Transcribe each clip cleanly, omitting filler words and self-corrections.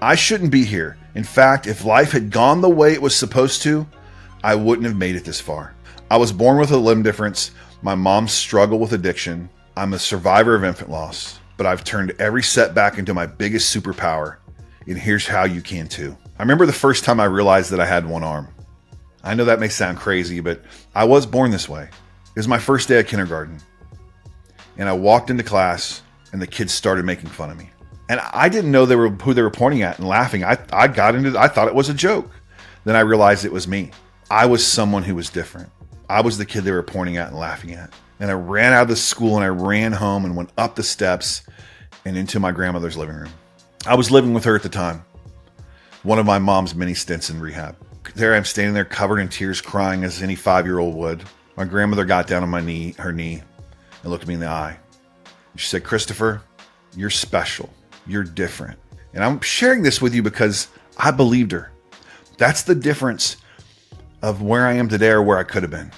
I shouldn't be here. In fact, if life had gone the way it was supposed to, I wouldn't have made it this far. I was born with a limb difference. My mom struggled with addiction. I'm a survivor of infant loss, but I've turned every setback into my biggest superpower. And here's how you can too. I remember the first time I realized that I had one arm. I know that may sound crazy, but I was born this way. It was my first day of kindergarten. And I walked into class and the kids started making fun of me. And I didn't know who they were pointing at and laughing. I thought it was a joke. Then I realized it was me. I was someone who was different. I was the kid they were pointing at and laughing at. And I ran out of the school and I ran home and went up the steps and into my grandmother's living room. I was living with her at the time. One of my mom's many stints in rehab. There I'm standing there covered in tears, crying as any 5-year-old would. My grandmother got down on her knee and looked me in the eye. She said, "Christopher, you're special. You're different." And I'm sharing this with you because I believed her. That's the difference of where I am today or where I could have been.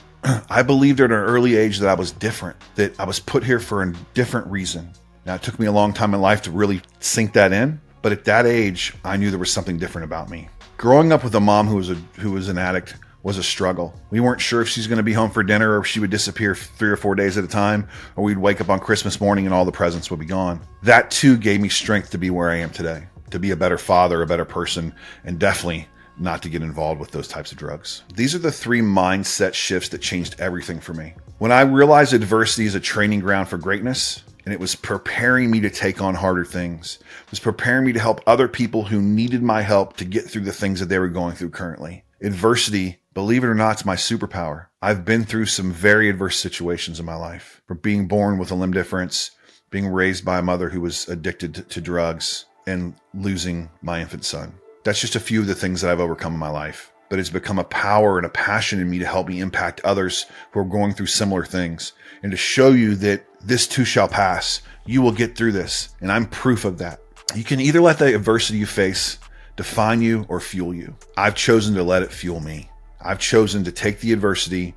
I believed at an early age that I was different, that I was put here for a different reason. Now, it took me a long time in life to really sink that in, but at that age, I knew there was something different about me. Growing up with a mom who was an addict was a struggle. We weren't sure if she's going to be home for dinner or if she would disappear 3 or 4 days at a time, or we'd wake up on Christmas morning and all the presents would be gone. That too gave me strength to be where I am today, to be a better father, a better person, and definitely not to get involved with those types of drugs. These are the 3 mindset shifts that changed everything for me. When I realized adversity is a training ground for greatness, and it was preparing me to take on harder things. It was preparing me to help other people who needed my help to get through the things that they were going through currently. Adversity, believe it or not, is my superpower. I've been through some very adverse situations in my life. From being born with a limb difference, being raised by a mother who was addicted to drugs, and losing my infant son. That's just a few of the things that I've overcome in my life. But it's become a power and a passion in me to help me impact others who are going through similar things, and to show you that this too shall pass. You will get through this, and I'm proof of that. You can either let the adversity you face define you or fuel you. I've chosen to let it fuel me. I've chosen to take the adversity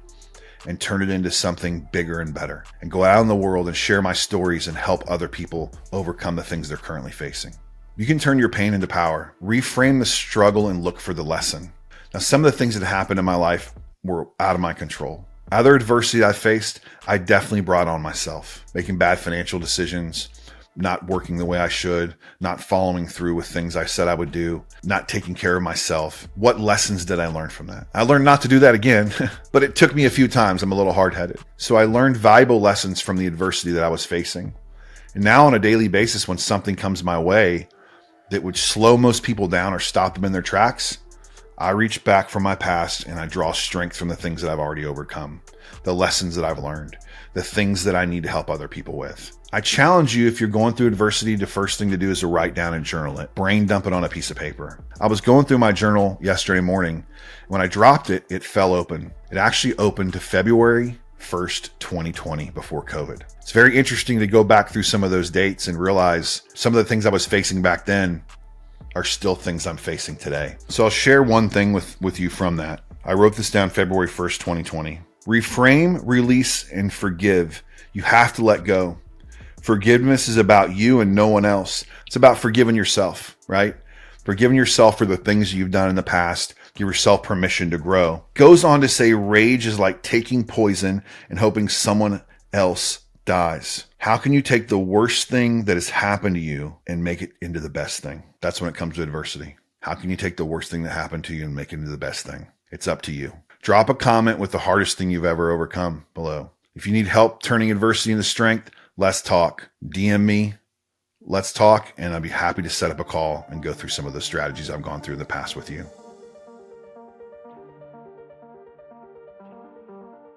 and turn it into something bigger and better, and go out in the world and share my stories and help other people overcome the things they're currently facing. You can turn your pain into power, reframe the struggle, and look for the lesson. Now, some of the things that happened in my life were out of my control. Other adversity I faced, I definitely brought on myself. Making bad financial decisions, not working the way I should, not following through with things I said I would do, not taking care of myself. What lessons did I learn from that? I learned not to do that again, but it took me a few times. I'm a little hard-headed. So I learned valuable lessons from the adversity that I was facing. And now on a daily basis, when something comes my way that would slow most people down or stop them in their tracks, I reach back from my past and I draw strength from the things that I've already overcome, the lessons that I've learned, the things that I need to help other people with. I challenge you, if you're going through adversity, the first thing to do is to write down and journal it, brain dump it on a piece of paper. I was going through my journal yesterday morning. When I dropped it, it fell open. It actually opened to February 1st, 2020, before COVID. It's very interesting to go back through some of those dates and realize some of the things I was facing back then are still things I'm facing today. So I'll share one thing with you from that. I wrote this down February 1st, 2020. Reframe, release, and forgive. You have to let go. Forgiveness is about you and no one else. It's about forgiving yourself, right? Forgiving yourself for the things you've done in the past. Give yourself permission to grow. Goes on to say, rage is like taking poison and hoping someone else dies. How can you take the worst thing that has happened to you and make it into the best thing? That's when it comes to adversity. How can you take the worst thing that happened to you and make it into the best thing? It's up to you. Drop a comment with the hardest thing you've ever overcome below. If you need help turning adversity into strength, let's talk. DM me, let's talk, and I'll be happy to set up a call and go through some of the strategies I've gone through in the past with you.